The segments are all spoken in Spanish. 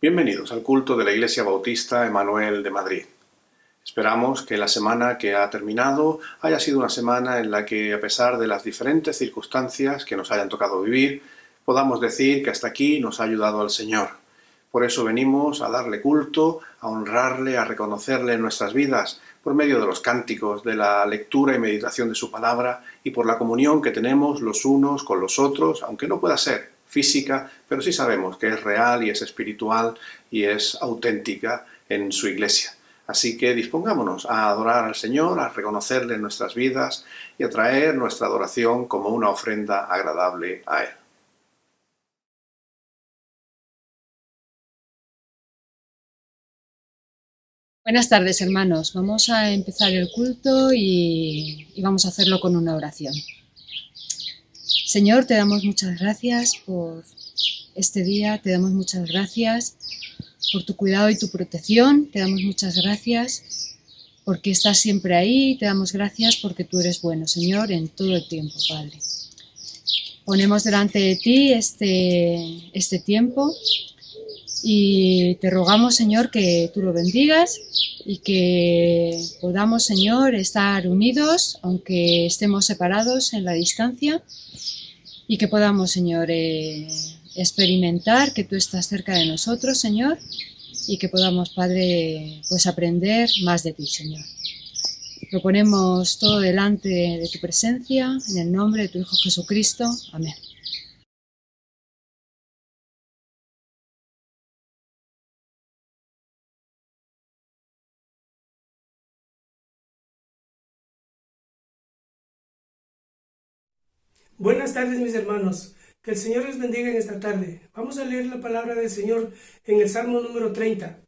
Bienvenidos al culto de la Iglesia Bautista Emanuel de Madrid. Esperamos que la semana que ha terminado haya sido una semana en la que, a pesar de las diferentes circunstancias que nos hayan tocado vivir, podamos decir que hasta aquí nos ha ayudado el Señor. Por eso venimos a darle culto, a honrarle, a reconocerle en nuestras vidas, por medio de los cánticos, de la lectura y meditación de su palabra y por la comunión que tenemos los unos con los otros, aunque no pueda ser física, pero sí sabemos que es real y es espiritual y es auténtica en su iglesia. Así que dispongámonos a adorar al Señor, a reconocerle en nuestras vidas y a traer nuestra adoración como una ofrenda agradable a Él. Buenas tardes, hermanos. Vamos a empezar el culto y vamos a hacerlo con una oración. Señor, te damos muchas gracias por este día, te damos muchas gracias por tu cuidado y tu protección, te damos muchas gracias porque estás siempre ahí, te damos gracias porque tú eres bueno, Señor, en todo el tiempo, Padre. Ponemos delante de ti este tiempo y te rogamos, Señor, que tú lo bendigas y que podamos, Señor, estar unidos, aunque estemos separados en la distancia, y que podamos, Señor, experimentar que tú estás cerca de nosotros, Señor, y que podamos, Padre, pues aprender más de ti, Señor. Lo ponemos todo delante de tu presencia, en el nombre de tu Hijo Jesucristo. Amén. Buenas tardes, mis hermanos. Que el Señor les bendiga en esta tarde. Vamos a leer la palabra del Señor en el Salmo número 30.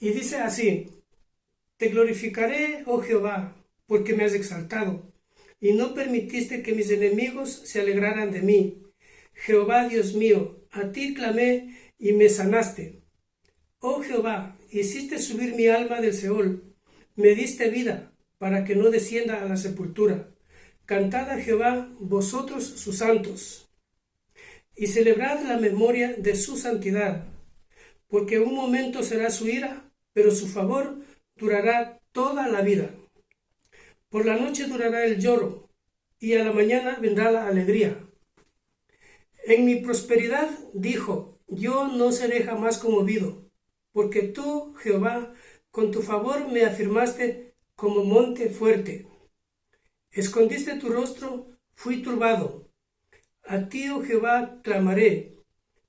Y dice así: Te glorificaré, oh Jehová, porque me has exaltado, y no permitiste que mis enemigos se alegraran de mí. Jehová, Dios mío, a ti clamé y me sanaste. Oh Jehová, hiciste subir mi alma del Seol, me diste vida para que no descienda a la sepultura. Cantad a Jehová, vosotros sus santos, y celebrad la memoria de su santidad, porque un momento será su ira, pero su favor durará toda la vida. Por la noche durará el lloro, y a la mañana vendrá la alegría. En mi prosperidad dijo: yo no seré jamás conmovido, porque tú, Jehová, con tu favor me afirmaste como monte fuerte. Escondiste tu rostro, fui turbado. A ti, oh Jehová, clamaré,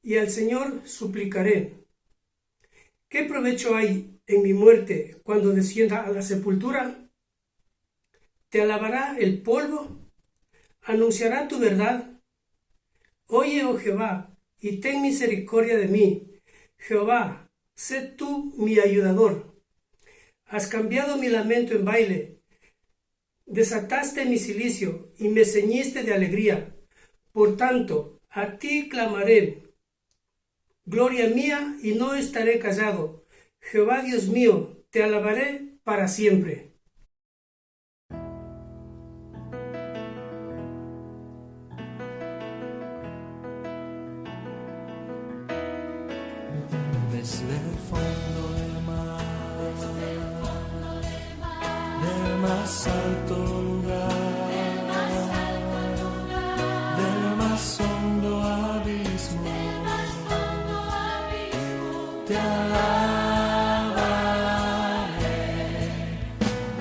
y al Señor suplicaré. ¿Qué provecho hay en mi muerte cuando descienda a la sepultura? ¿Te alabará el polvo? ¿Anunciará tu verdad? Oye, oh Jehová, y ten misericordia de mí. Jehová, sé tú mi ayudador. Has cambiado mi lamento en baile. Desataste mi cilicio y me ceñiste de alegría. Por tanto, a ti clamaré, gloria mía, y no estaré callado. Jehová Dios mío, te alabaré para siempre. Desde el fondo del mar, del más alto lugar, del más hondo abismo, te alabaré.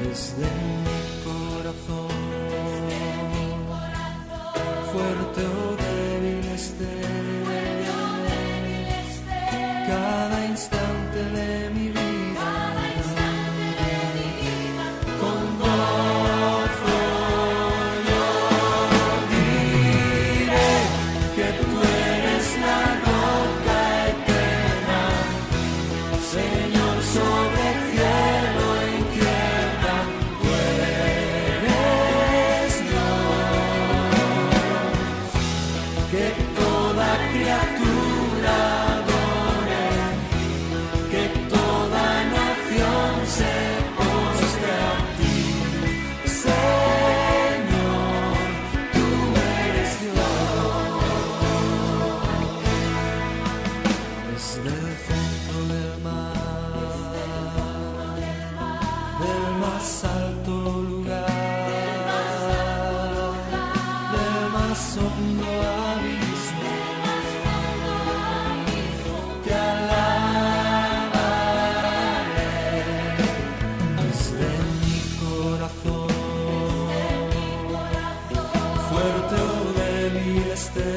Desde mi corazón, fuerte o débil esté, cada instante de mi vida, con gozo más alto lugar, del más hondo abismo, te alabaré desde mi corazón, fuerte o débil esté.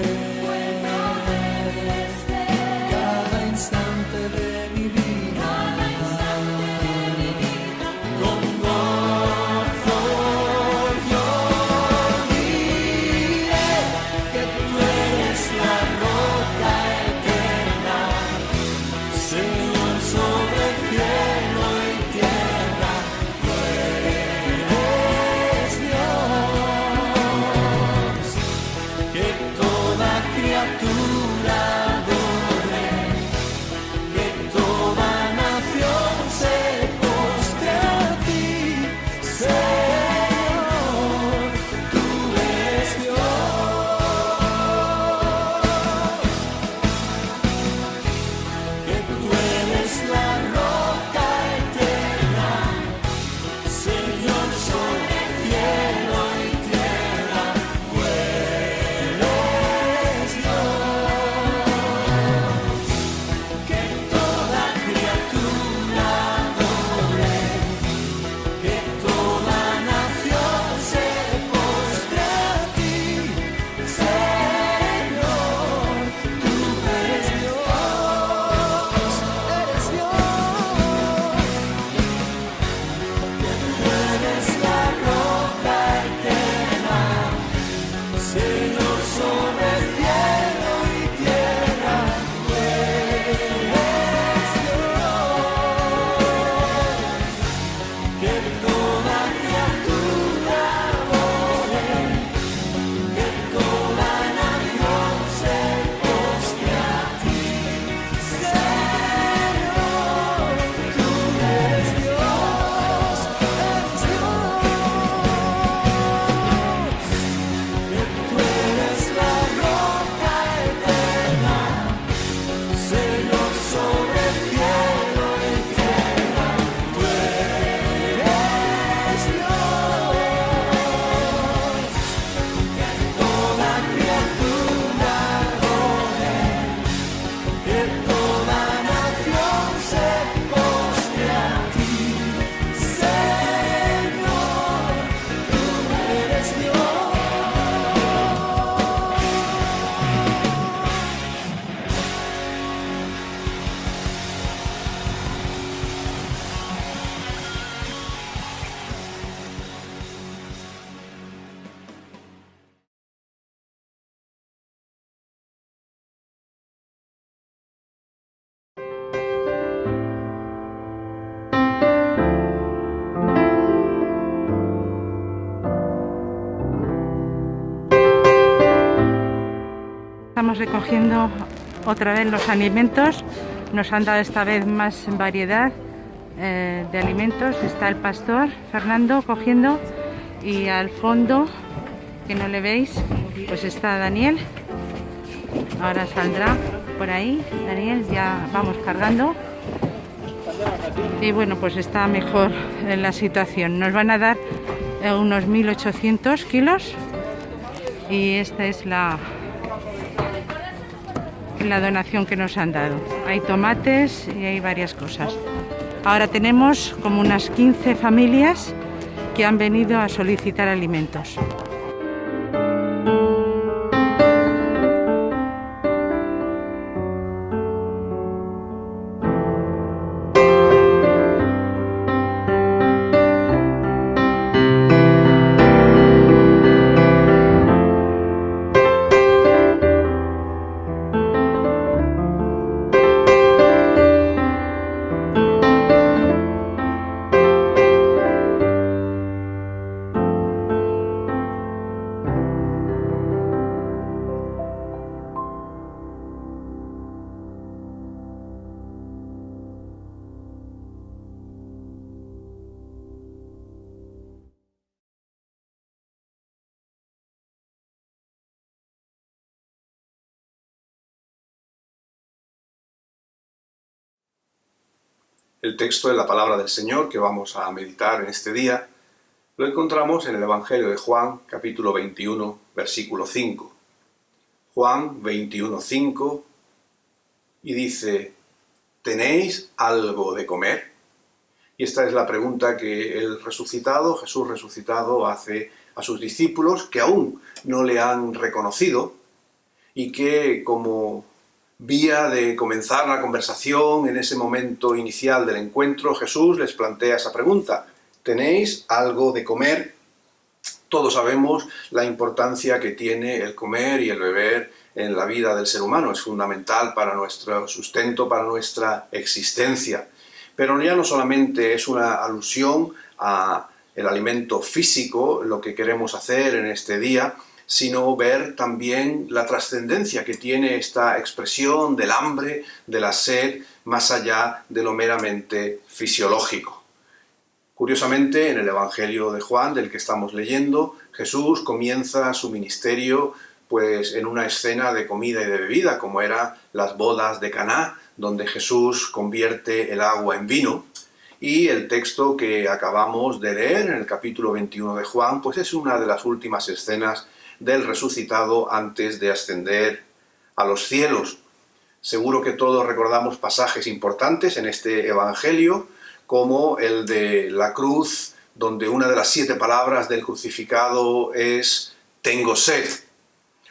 Cada instante de mi vida, con gozo yo diré que tú eres la roca eterna, Señor sobre cielo y tierra, tú eres Dios, que toda criatura adore, que toda nación se postre a ti, Señor, tú eres Dios, que tú eres la roca eterna, Señor sobre cielo y tierra, tú eres Dios, que toda criatura adore, que toda nación se postre a ti, Señor, tú eres Dios, que tú eres la roca eterna, Señor sobre cielo y tierra, tú eres Dios, que toda criatura adore, que toda nación se postre a ti, Señor, tú eres Dios, que tú eres la roca eterna, Señor sobre cielo y tierra, tú eres Dios, que toda criatura adore, que toda nación se postre a ti, Señor, tú eres Dios. Estamos recogiendo otra vez los alimentos. Nos han dado esta vez más variedad de alimentos. Está el pastor Fernando cogiendo y al fondo, que no le veis, pues está Daniel. Ahora saldrá por ahí. Daniel, ya vamos cargando. Y bueno, pues está mejor en la situación. Nos van a dar unos 1.800 kilos y esta es la donación que nos han dado. Hay tomates y hay varias cosas. Ahora tenemos como unas 15 familias que han venido a solicitar alimentos. El texto de la palabra del Señor que vamos a meditar en este día lo encontramos en el Evangelio de Juan, capítulo 21, versículo 5. Juan 21, 5, y dice: ¿tenéis algo de comer? Y esta es la pregunta que el resucitado, Jesús resucitado, hace a sus discípulos que aún no le han reconocido y que, como vía de comenzar la conversación en ese momento inicial del encuentro, Jesús les plantea esa pregunta: ¿tenéis algo de comer? Todos sabemos la importancia que tiene el comer y el beber en la vida del ser humano. Es fundamental para nuestro sustento, para nuestra existencia. Pero ya no solamente es una alusión a el alimento físico lo que queremos hacer en este día, sino ver también la trascendencia que tiene esta expresión del hambre, de la sed, más allá de lo meramente fisiológico. Curiosamente, en el Evangelio de Juan, del que estamos leyendo, Jesús comienza su ministerio pues en una escena de comida y de bebida, como eran las bodas de Caná, donde Jesús convierte el agua en vino. Y el texto que acabamos de leer en el capítulo 21 de Juan, pues es una de las últimas escenas del resucitado antes de ascender a los cielos. Seguro que todos recordamos pasajes importantes en este Evangelio, como el de la cruz, donde una de las 7 palabras del crucificado es «tengo sed»,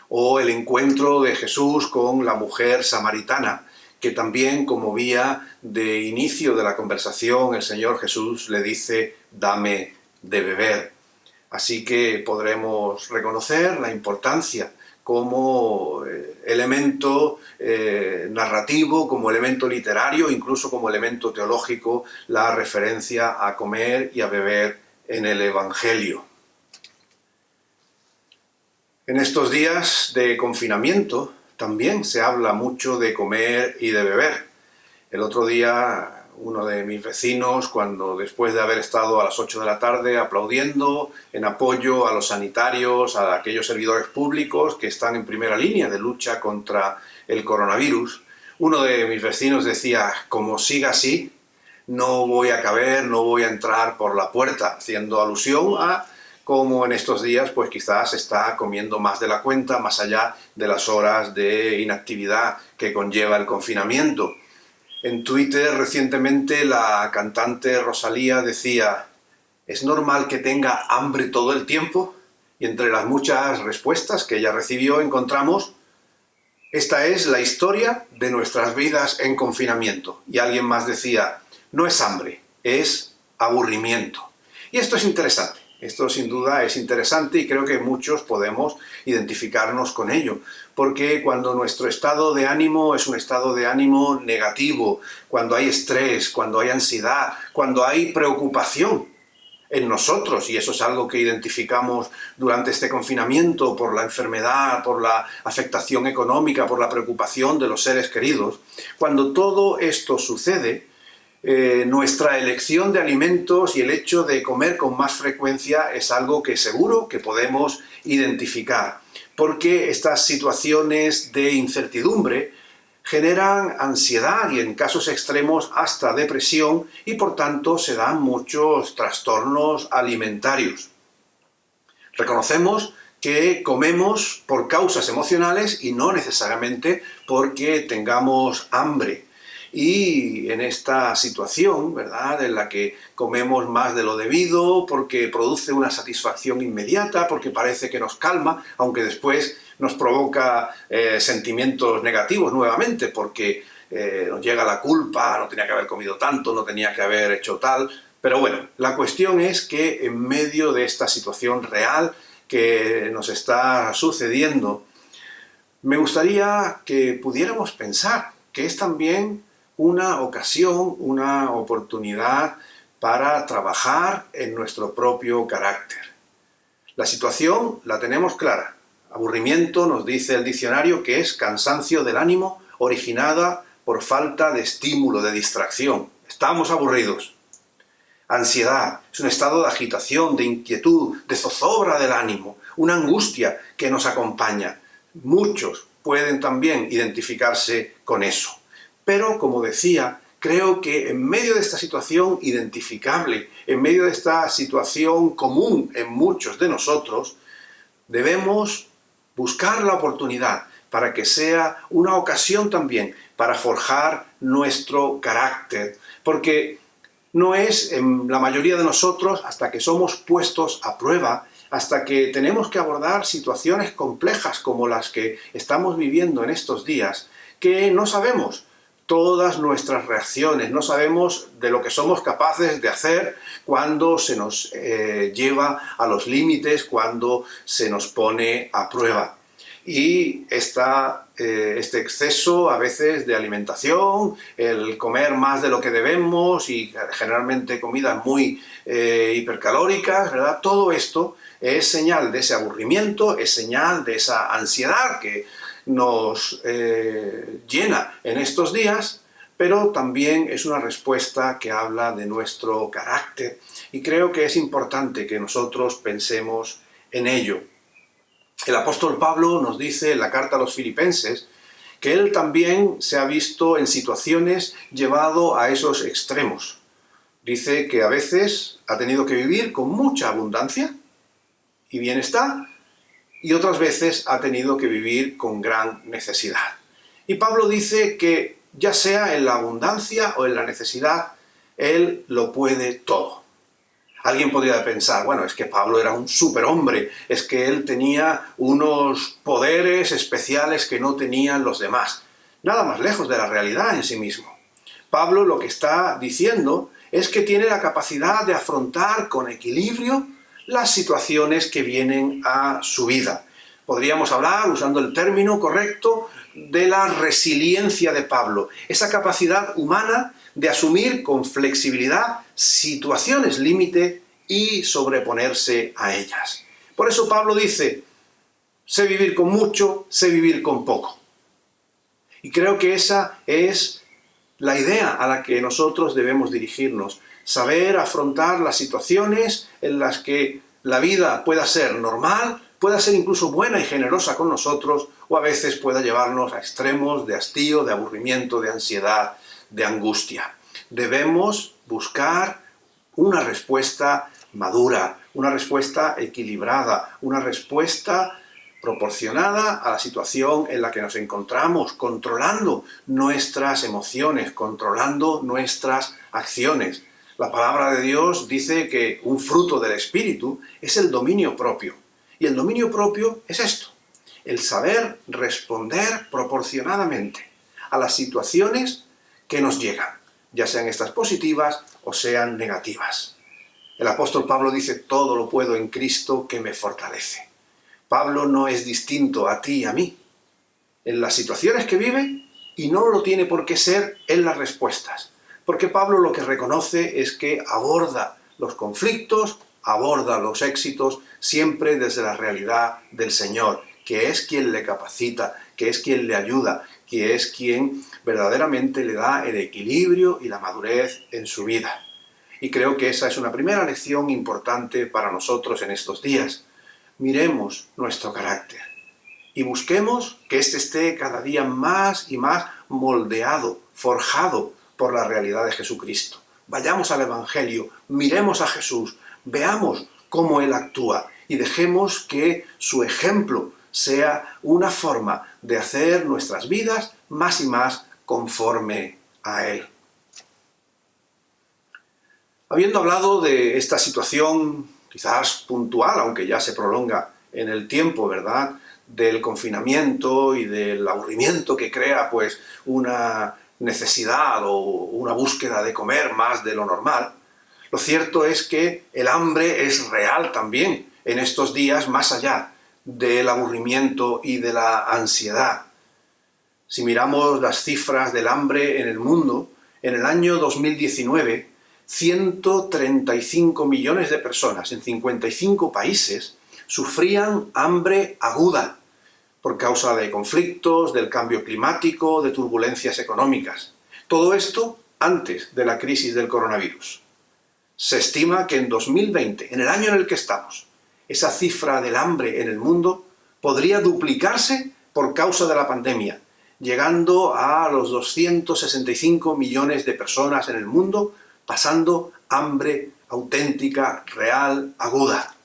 o el encuentro de Jesús con la mujer samaritana, que también como vía de inicio de la conversación el Señor Jesús le dice «dame de beber». Así que podremos reconocer la importancia como elemento narrativo, como elemento literario, incluso como elemento teológico, la referencia a comer y a beber en el Evangelio. En estos días de confinamiento también se habla mucho de comer y de beber. El otro día uno de mis vecinos, cuando después de haber estado a las 8 de la tarde aplaudiendo en apoyo a los sanitarios, a aquellos servidores públicos que están en primera línea de lucha contra el coronavirus, uno de mis vecinos decía: como siga así, no voy a caber, no voy a entrar por la puerta, haciendo alusión a cómo en estos días pues quizás se está comiendo más de la cuenta, más allá de las horas de inactividad que conlleva el confinamiento. En Twitter recientemente la cantante Rosalía decía: ¿es normal que tenga hambre todo el tiempo? Y entre las muchas respuestas que ella recibió encontramos: esta es la historia de nuestras vidas en confinamiento. Y alguien más decía: no es hambre, es aburrimiento. Y esto es interesante. Esto sin duda es interesante y creo que muchos podemos identificarnos con ello, porque cuando nuestro estado de ánimo es un estado de ánimo negativo, cuando hay estrés, cuando hay ansiedad, cuando hay preocupación en nosotros, y eso es algo que identificamos durante este confinamiento por la enfermedad, por la afectación económica, por la preocupación de los seres queridos, cuando todo esto sucede, nuestra elección de alimentos y el hecho de comer con más frecuencia es algo que seguro que podemos identificar, porque estas situaciones de incertidumbre generan ansiedad y en casos extremos hasta depresión y por tanto se dan muchos trastornos alimentarios. Reconocemos que comemos por causas emocionales y no necesariamente porque tengamos hambre. Y en esta situación, ¿verdad?, en la que comemos más de lo debido, porque produce una satisfacción inmediata, porque parece que nos calma, aunque después nos provoca sentimientos negativos nuevamente, porque nos llega la culpa, no tenía que haber comido tanto, no tenía que haber hecho tal. Pero bueno, la cuestión es que en medio de esta situación real que nos está sucediendo, me gustaría que pudiéramos pensar que es también una ocasión, una oportunidad para trabajar en nuestro propio carácter. La situación la tenemos clara. Aburrimiento, nos dice el diccionario, que es cansancio del ánimo originada por falta de estímulo, de distracción. Estamos aburridos. Ansiedad es un estado de agitación, de inquietud, de zozobra del ánimo, una angustia que nos acompaña. Muchos pueden también identificarse con eso. Pero, como decía, creo que en medio de esta situación identificable, en medio de esta situación común en muchos de nosotros, debemos buscar la oportunidad para que sea una ocasión también para forjar nuestro carácter, porque no es en la mayoría de nosotros hasta que somos puestos a prueba, hasta que tenemos que abordar situaciones complejas como las que estamos viviendo en estos días, que no sabemos todas nuestras reacciones, no sabemos de lo que somos capaces de hacer cuando se nos lleva a los límites, cuando se nos pone a prueba. Y este exceso a veces de alimentación, el comer más de lo que debemos y generalmente comidas muy hipercalóricas, ¿verdad? Todo esto es señal de ese aburrimiento, es señal de esa ansiedad que nos llena en estos días, pero también es una respuesta que habla de nuestro carácter. Y creo que es importante que nosotros pensemos en ello. El apóstol Pablo nos dice en la carta a los Filipenses que él también se ha visto en situaciones llevado a esos extremos. Dice que a veces ha tenido que vivir con mucha abundancia y bienestar, y otras veces ha tenido que vivir con gran necesidad. Y Pablo dice que ya sea en la abundancia o en la necesidad, él lo puede todo. Alguien podría pensar, bueno, es que Pablo era un superhombre, es que él tenía unos poderes especiales que no tenían los demás. Nada más lejos de la realidad en sí mismo. Pablo lo que está diciendo es que tiene la capacidad de afrontar con equilibrio las situaciones que vienen a su vida. Podríamos hablar, usando el término correcto, de la resiliencia de Pablo, esa capacidad humana de asumir con flexibilidad situaciones límite y sobreponerse a ellas. Por eso Pablo dice, sé vivir con mucho, sé vivir con poco. Y creo que esa es la idea a la que nosotros debemos dirigirnos, saber afrontar las situaciones en las que la vida pueda ser normal, pueda ser incluso buena y generosa con nosotros, o a veces pueda llevarnos a extremos de hastío, de aburrimiento, de ansiedad, de angustia. Debemos buscar una respuesta madura, una respuesta equilibrada, una respuesta proporcionada a la situación en la que nos encontramos, controlando nuestras emociones, controlando nuestras acciones. La palabra de Dios dice que un fruto del Espíritu es el dominio propio. Y el dominio propio es esto, el saber responder proporcionadamente a las situaciones que nos llegan, ya sean estas positivas o sean negativas. El apóstol Pablo dice, todo lo puedo en Cristo que me fortalece. Pablo no es distinto a ti y a mí en las situaciones que vive y no lo tiene por qué ser en las respuestas. Porque Pablo lo que reconoce es que aborda los conflictos, aborda los éxitos siempre desde la realidad del Señor, que es quien le capacita, que es quien le ayuda, que es quien verdaderamente le da el equilibrio y la madurez en su vida. Y creo que esa es una primera lección importante para nosotros en estos días. Miremos nuestro carácter y busquemos que éste esté cada día más y más moldeado, forjado por la realidad de Jesucristo. Vayamos al Evangelio, miremos a Jesús, veamos cómo Él actúa y dejemos que su ejemplo sea una forma de hacer nuestras vidas más y más conforme a Él. Habiendo hablado de esta situación quizás puntual, aunque ya se prolonga en el tiempo, ¿verdad?, del confinamiento y del aburrimiento que crea pues una necesidad o una búsqueda de comer más de lo normal, lo cierto es que el hambre es real también en estos días, más allá del aburrimiento y de la ansiedad. Si miramos las cifras del hambre en el mundo, en el año 2019, 135 millones de personas en 55 países sufrían hambre aguda por causa de conflictos, del cambio climático, de turbulencias económicas. Todo esto antes de la crisis del coronavirus. Se estima que en 2020, en el año en el que estamos, esa cifra del hambre en el mundo podría duplicarse por causa de la pandemia, llegando a los 265 millones de personas en el mundo, pasando hambre auténtica, real, aguda.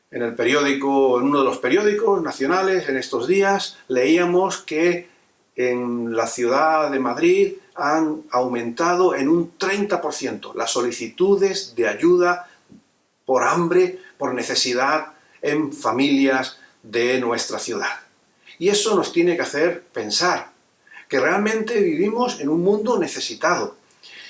En el periódico, en uno de los periódicos nacionales, en estos días, leíamos que en la ciudad de Madrid han aumentado en un 30% las solicitudes de ayuda por hambre, por necesidad en familias de nuestra ciudad. Y eso nos tiene que hacer pensar que realmente vivimos en un mundo necesitado.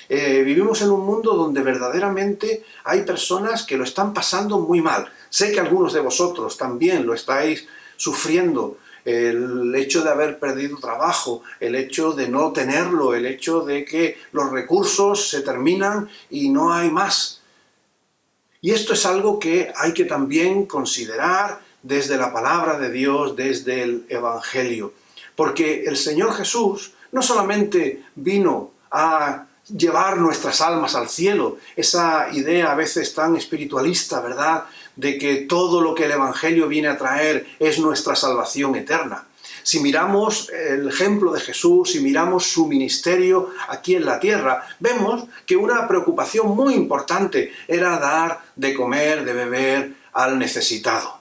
Vivimos en un mundo donde verdaderamente hay personas que lo están pasando muy mal. Sé que algunos de vosotros también lo estáis sufriendo. El hecho de haber perdido trabajo, el hecho de no tenerlo, el hecho de que los recursos se terminan y no hay más. Y esto es algo que hay que también considerar desde la palabra de Dios, desde el Evangelio. Porque el Señor Jesús no solamente vino a llevar nuestras almas al cielo, esa idea a veces tan espiritualista, ¿verdad?, de que todo lo que el Evangelio viene a traer es nuestra salvación eterna. Si miramos el ejemplo de Jesús, si miramos su ministerio aquí en la tierra, vemos que una preocupación muy importante era dar de comer, de beber al necesitado.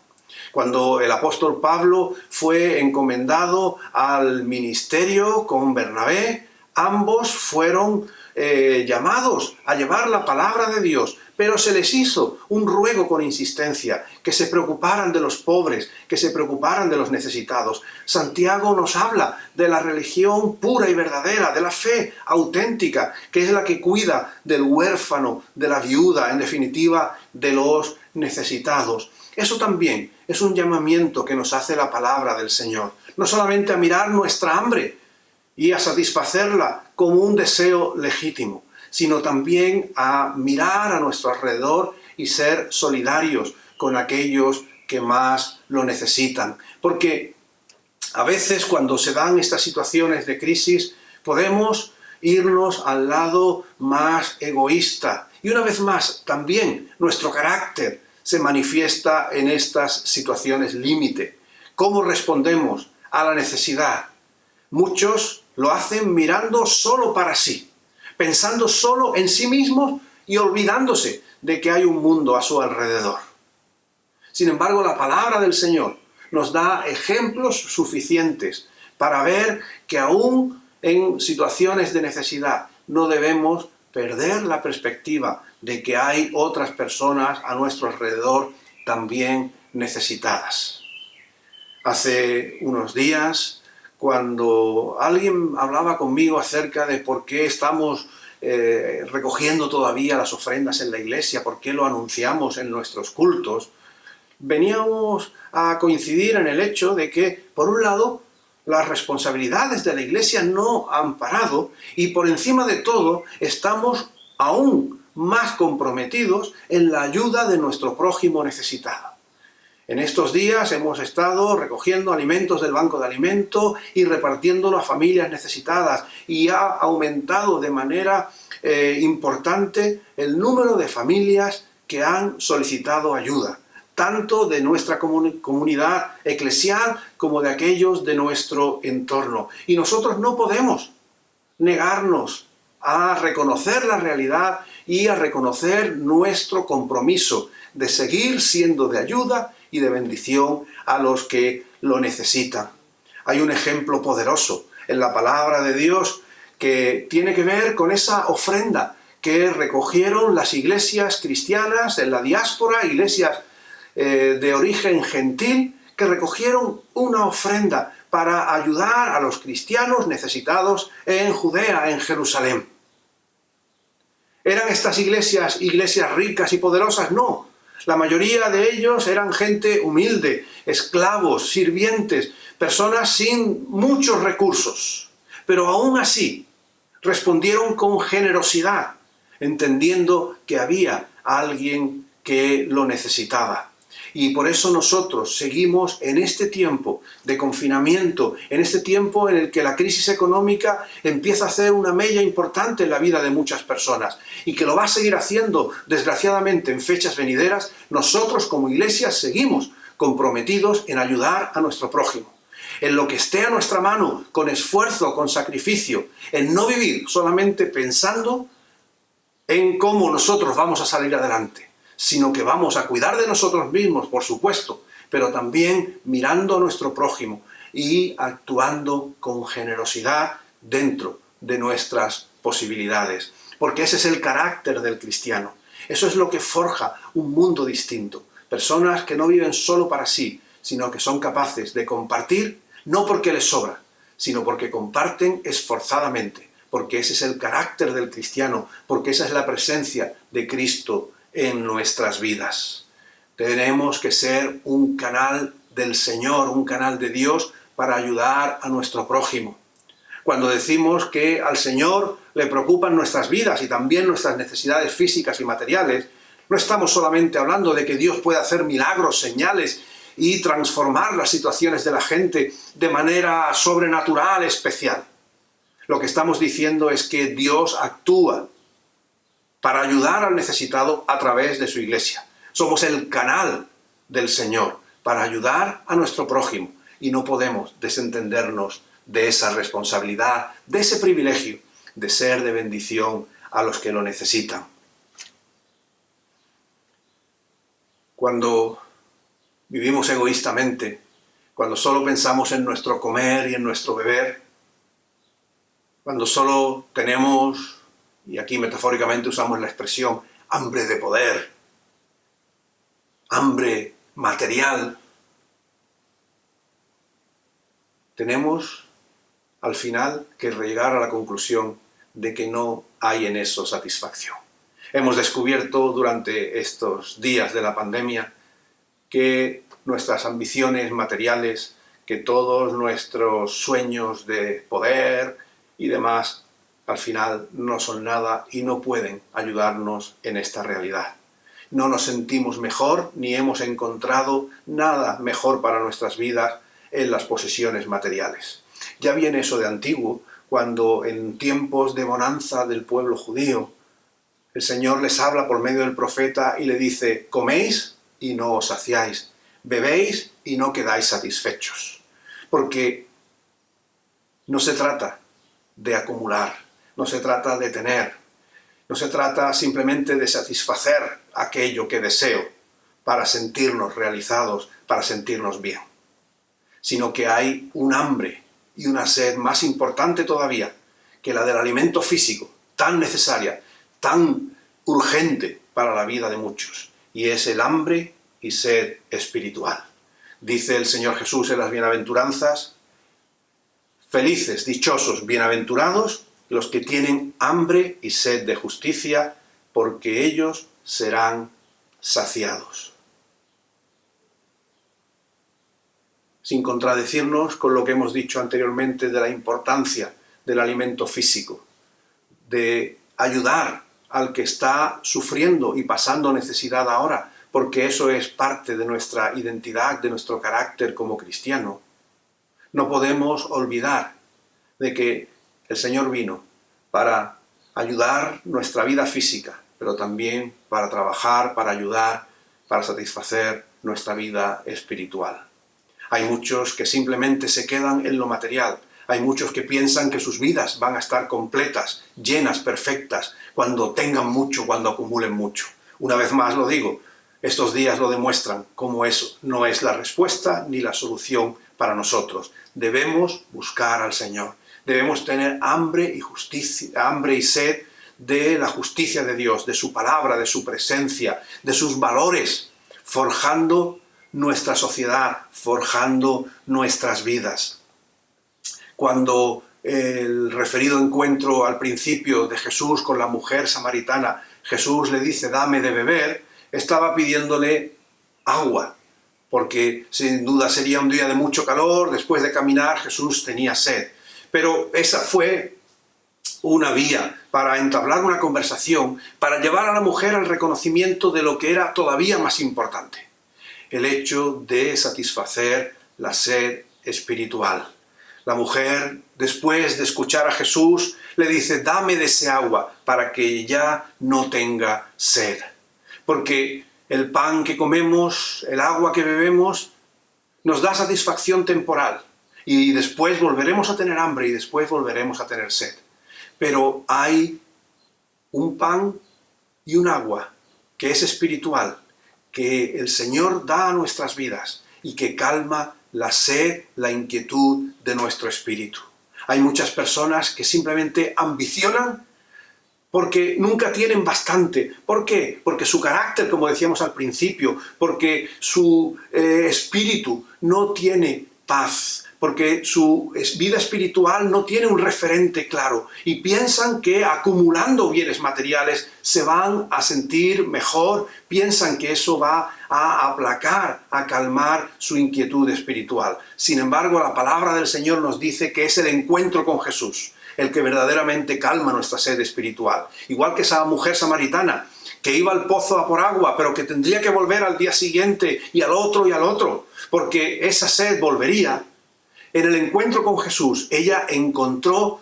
Cuando el apóstol Pablo fue encomendado al ministerio con Bernabé, ambos fueron llamados a llevar la palabra de Dios, pero se les hizo un ruego con insistencia, que se preocuparan de los pobres, que se preocuparan de los necesitados. Santiago nos habla de la religión pura y verdadera, de la fe auténtica, que es la que cuida del huérfano, de la viuda, en definitiva, de los necesitados. Eso también es un llamamiento que nos hace la palabra del Señor. No solamente a mirar nuestra hambre y a satisfacerla como un deseo legítimo, sino también a mirar a nuestro alrededor y ser solidarios con aquellos que más lo necesitan. Porque a veces cuando se dan estas situaciones de crisis podemos irnos al lado más egoísta. Y una vez más, también nuestro carácter se manifiesta en estas situaciones límite. ¿Cómo respondemos a la necesidad? Muchos lo hacen mirando solo para sí, pensando solo en sí mismos y olvidándose de que hay un mundo a su alrededor. Sin embargo, la palabra del Señor nos da ejemplos suficientes para ver que aún en situaciones de necesidad no debemos perder la perspectiva de que hay otras personas a nuestro alrededor también necesitadas. Hace unos días, cuando alguien hablaba conmigo acerca de por qué estamos recogiendo todavía las ofrendas en la iglesia, por qué lo anunciamos en nuestros cultos, veníamos a coincidir en el hecho de que, por un lado, las responsabilidades de la iglesia no han parado y por encima de todo estamos aún más comprometidos en la ayuda de nuestro prójimo necesitado. En estos días hemos estado recogiendo alimentos del banco de alimento y repartiéndolo a familias necesitadas y ha aumentado de manera importante el número de familias que han solicitado ayuda, tanto de nuestra comunidad eclesial como de aquellos de nuestro entorno. Y nosotros no podemos negarnos a reconocer la realidad y a reconocer nuestro compromiso de seguir siendo de ayuda y de bendición a los que lo necesitan. Hay un ejemplo poderoso en la palabra de Dios que tiene que ver con esa ofrenda que recogieron las iglesias cristianas en la diáspora, iglesias de origen gentil, que recogieron una ofrenda para ayudar a los cristianos necesitados en Judea, en Jerusalén. ¿Eran estas iglesias ricas y poderosas? No. La mayoría de ellos eran gente humilde, esclavos, sirvientes, personas sin muchos recursos. Pero aún así respondieron con generosidad, entendiendo que había alguien que lo necesitaba. Y por eso nosotros seguimos en este tiempo de confinamiento, en este tiempo en el que la crisis económica empieza a hacer una mella importante en la vida de muchas personas y que lo va a seguir haciendo, desgraciadamente, en fechas venideras. Nosotros como iglesia seguimos comprometidos en ayudar a nuestro prójimo. en lo que esté a nuestra mano, con esfuerzo, con sacrificio, en no vivir solamente pensando en cómo nosotros vamos a salir adelante, sino que vamos a cuidar de nosotros mismos, por supuesto, pero también mirando a nuestro prójimo y actuando con generosidad dentro de nuestras posibilidades. Porque ese es el carácter del cristiano. Eso es lo que forja un mundo distinto. Personas que no viven solo para sí, sino que son capaces de compartir, no porque les sobra, sino porque comparten esforzadamente, porque ese es el carácter del cristiano, porque esa es la presencia de Cristo en nuestras vidas. Tenemos que ser un canal del Señor, un canal de Dios para ayudar a nuestro prójimo. Cuando decimos que al Señor le preocupan nuestras vidas y también nuestras necesidades físicas y materiales, no estamos solamente hablando de que Dios puede hacer milagros, señales y transformar las situaciones de la gente de manera sobrenatural, especial. Lo que estamos diciendo es que Dios actúa para ayudar al necesitado a través de su iglesia. Somos el canal del Señor para ayudar a nuestro prójimo y no podemos desentendernos de esa responsabilidad, de ese privilegio de ser de bendición a los que lo necesitan. Cuando vivimos egoístamente, cuando solo pensamos en nuestro comer y en nuestro beber, cuando solo tenemos, y aquí metafóricamente usamos la expresión, hambre de poder, hambre material, tenemos al final que llegar a la conclusión de que no hay en eso satisfacción. Hemos descubierto durante estos días de la pandemia que nuestras ambiciones materiales, que todos nuestros sueños de poder y demás, al final no son nada y no pueden ayudarnos en esta realidad. No nos sentimos mejor ni hemos encontrado nada mejor para nuestras vidas en las posesiones materiales. Ya viene eso de antiguo, cuando en tiempos de bonanza del pueblo judío, el Señor les habla por medio del profeta y le dice: coméis y no os saciáis, bebéis y no quedáis satisfechos. Porque no se trata de acumular, no se trata de tener, no se trata simplemente de satisfacer aquello que deseo para sentirnos realizados, para sentirnos bien, sino que hay un hambre y una sed más importante todavía que la del alimento físico, tan necesaria, tan urgente para la vida de muchos, y es el hambre y sed espiritual. Dice el Señor Jesús en las bienaventuranzas: felices, dichosos, bienaventurados los que tienen hambre y sed de justicia, porque ellos serán saciados. Sin contradecirnos con lo que hemos dicho anteriormente de la importancia del alimento físico, de ayudar al que está sufriendo y pasando necesidad ahora, porque eso es parte de nuestra identidad, de nuestro carácter como cristiano. No podemos olvidar de que el Señor vino para ayudar nuestra vida física, pero también para trabajar, para ayudar, para satisfacer nuestra vida espiritual. Hay muchos que simplemente se quedan en lo material. Hay muchos que piensan que sus vidas van a estar completas, llenas, perfectas, cuando tengan mucho, cuando acumulen mucho. Una vez más lo digo, estos días lo demuestran, como eso no es la respuesta ni la solución para nosotros. Debemos buscar al Señor. Debemos tener hambre y sed de la justicia de Dios, de su palabra, de su presencia, de sus valores, forjando nuestra sociedad, forjando nuestras vidas. Cuando el referido encuentro al principio de Jesús con la mujer samaritana, Jesús le dice: dame de beber, estaba pidiéndole agua, porque sin duda sería un día de mucho calor, después de caminar Jesús tenía sed. Pero esa fue una vía para entablar una conversación, para llevar a la mujer al reconocimiento de lo que era todavía más importante: el hecho de satisfacer la sed espiritual. La mujer, después de escuchar a Jesús, le dice: dame de ese agua para que ya no tenga sed. Porque el pan que comemos, el agua que bebemos, nos da satisfacción temporal. Y después volveremos a tener hambre y después volveremos a tener sed. Pero hay un pan y un agua que es espiritual, que el Señor da a nuestras vidas y que calma la sed, la inquietud de nuestro espíritu. Hay muchas personas que simplemente ambicionan porque nunca tienen bastante. ¿Por qué? Porque su carácter, como decíamos al principio, porque su espíritu no tiene paz, porque su vida espiritual no tiene un referente claro y piensan que acumulando bienes materiales se van a sentir mejor, piensan que eso va a aplacar, a calmar su inquietud espiritual. Sin embargo, la palabra del Señor nos dice que es el encuentro con Jesús el que verdaderamente calma nuestra sed espiritual. Igual que esa mujer samaritana que iba al pozo a por agua, pero que tendría que volver al día siguiente y al otro, porque esa sed volvería. En el encuentro con Jesús, ella encontró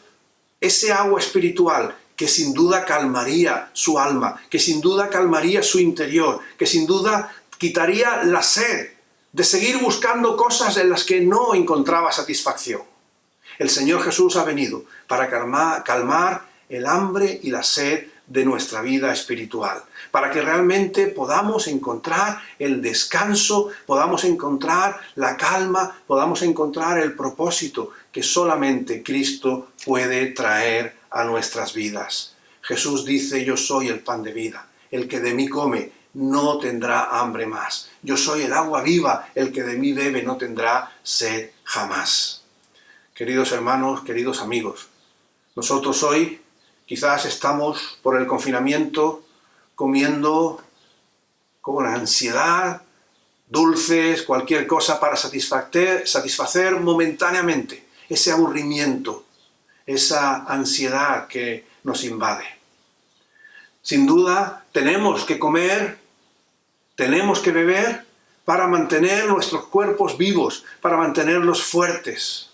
ese agua espiritual que sin duda calmaría su alma, que sin duda calmaría su interior, que sin duda quitaría la sed de seguir buscando cosas en las que no encontraba satisfacción. El Señor Jesús ha venido para calmar el hambre y la sed de nuestra vida espiritual, para que realmente podamos encontrar el descanso, podamos encontrar la calma, podamos encontrar el propósito que solamente Cristo puede traer a nuestras vidas. Jesús dice: yo soy el pan de vida, el que de mí come no tendrá hambre más. Yo soy el agua viva, el que de mí bebe no tendrá sed jamás. Queridos hermanos, queridos amigos, nosotros hoy quizás estamos por el confinamiento comiendo con ansiedad, dulces, cualquier cosa para satisfacer momentáneamente ese aburrimiento, esa ansiedad que nos invade. Sin duda, tenemos que comer, tenemos que beber para mantener nuestros cuerpos vivos, para mantenerlos fuertes.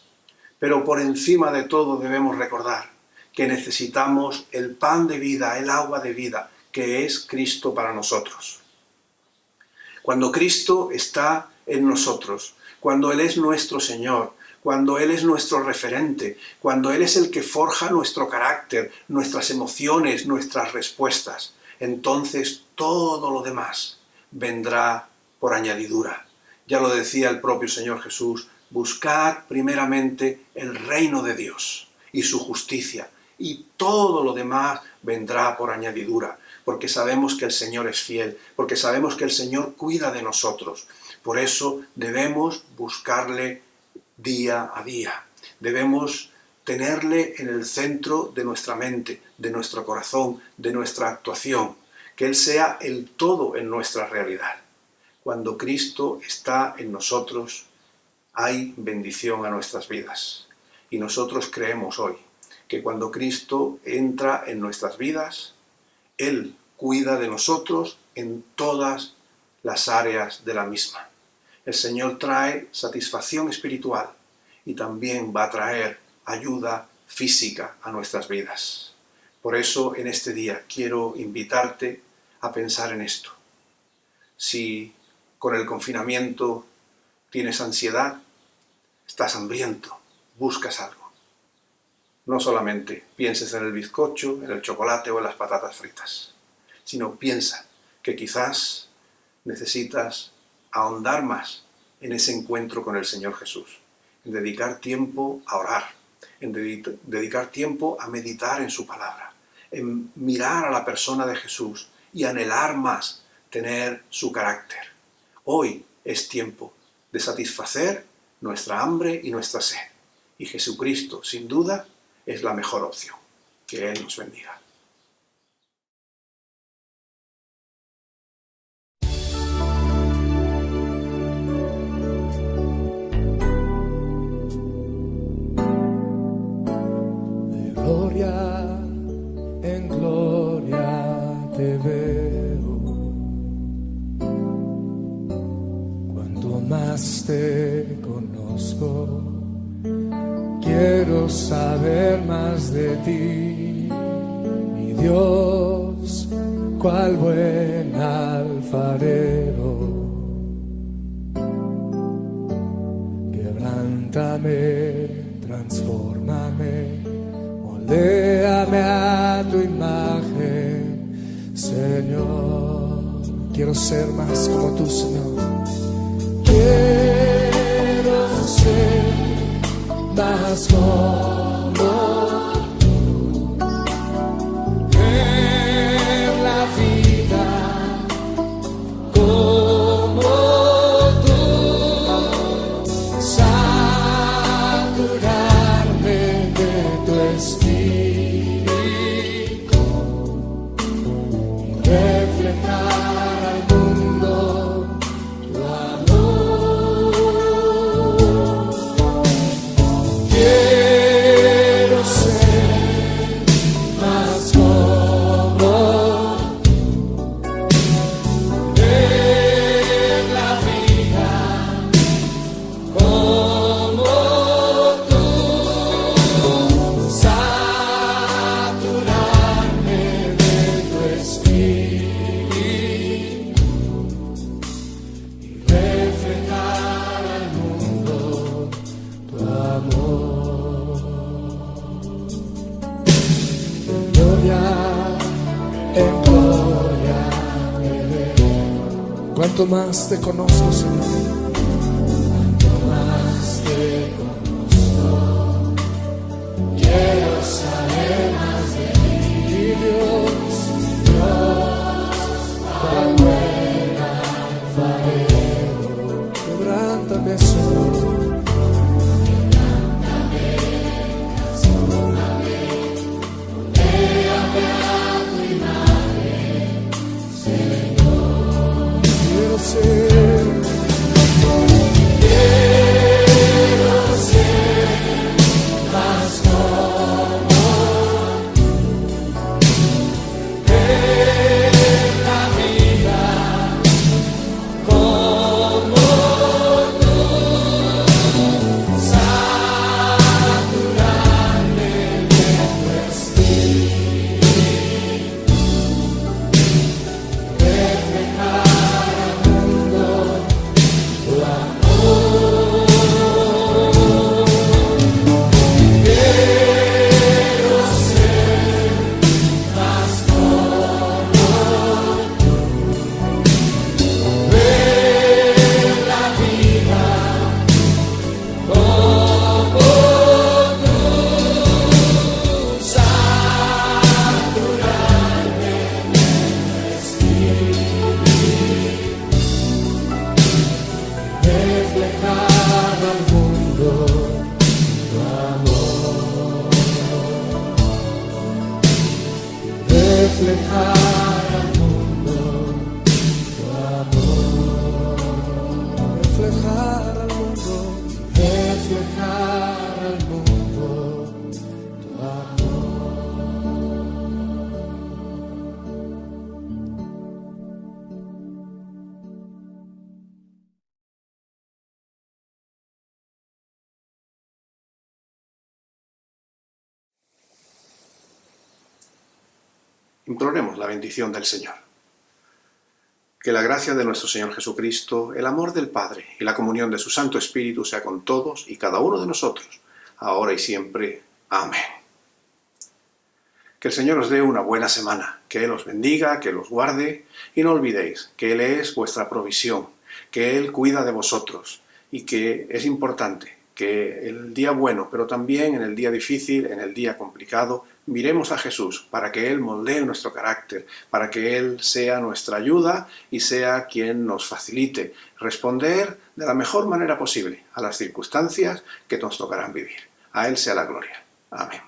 Pero por encima de todo debemos recordar que necesitamos el pan de vida, el agua de vida, que es Cristo para nosotros. Cuando Cristo está en nosotros, cuando Él es nuestro Señor, cuando Él es nuestro referente, cuando Él es el que forja nuestro carácter, nuestras emociones, nuestras respuestas, entonces todo lo demás vendrá por añadidura. Ya lo decía el propio Señor Jesús: buscad primeramente el reino de Dios y su justicia, y todo lo demás vendrá por añadidura, porque sabemos que el Señor es fiel, porque sabemos que el Señor cuida de nosotros. Por eso debemos buscarle día a día, debemos tenerle en el centro de nuestra mente, de nuestro corazón, de nuestra actuación, que Él sea el todo en nuestra realidad. Cuando Cristo está en nosotros, hay bendición a nuestras vidas. Y nosotros creemos hoy que cuando Cristo entra en nuestras vidas, Él cuida de nosotros en todas las áreas de la misma. El Señor trae satisfacción espiritual y también va a traer ayuda física a nuestras vidas. Por eso en este día quiero invitarte a pensar en esto. Si con el confinamiento tienes ansiedad, estás hambriento, buscas algo. No solamente pienses en el bizcocho, en el chocolate o en las patatas fritas, sino piensa que quizás necesitas ahondar más en ese encuentro con el Señor Jesús, en dedicar tiempo a orar, en dedicar tiempo a meditar en su palabra, en mirar a la persona de Jesús y anhelar más tener su carácter. Hoy es tiempo de satisfacer nuestra hambre y nuestra sed. Y Jesucristo, sin duda, es la mejor opción. Que Él nos bendiga. De gloria en gloria te veo. Cuanto más te conozco, quiero saber más de ti, mi Dios, cual buen alfarero. Quebranta Cámbiame, transfórmame, moldéame a tu imagen, Señor. Quiero ser más como tú, Señor. Quiero ser más como tú. Ver la vida como tú. Saturarme de tu espíritu y reflejar al mundo tu amor. Quiero ser más como tú, ver la vida como tú, saturarme de tu espíritu y reflejar al mundo tu amor. De gloria en gloria me veo. Cuanto más te conozco, Señor. Cuanto más te conozco, quiero saber más de ti, Dios. Cuán buen alfarero. Quebrántame, Señor. Quiero ser más como tú. Ver la vida como tú. Saturarme de tu espíritu. Reflejar al mundo tu amor. Quiero ser más como tú. Ver la vida como tú. Saturarme de tu espíritu. Reflejar al mundo tu amor. Reflejar al mundo tu amor. Reflejar al mundo. Reflejar al mundo tu amor. Imploremos la bendición del Señor. Que la gracia de nuestro Señor Jesucristo, el amor del Padre y la comunión de su Santo Espíritu sea con todos y cada uno de nosotros, ahora y siempre. Amén. Que el Señor os dé una buena semana, que Él os bendiga, que Él os guarde, y no olvidéis que Él es vuestra provisión, que Él cuida de vosotros, y que es importante que el día bueno, pero también en el día difícil, en el día complicado, miremos a Jesús para que Él moldee nuestro carácter, para que Él sea nuestra ayuda y sea quien nos facilite responder de la mejor manera posible a las circunstancias que nos tocarán vivir. A Él sea la gloria. Amén.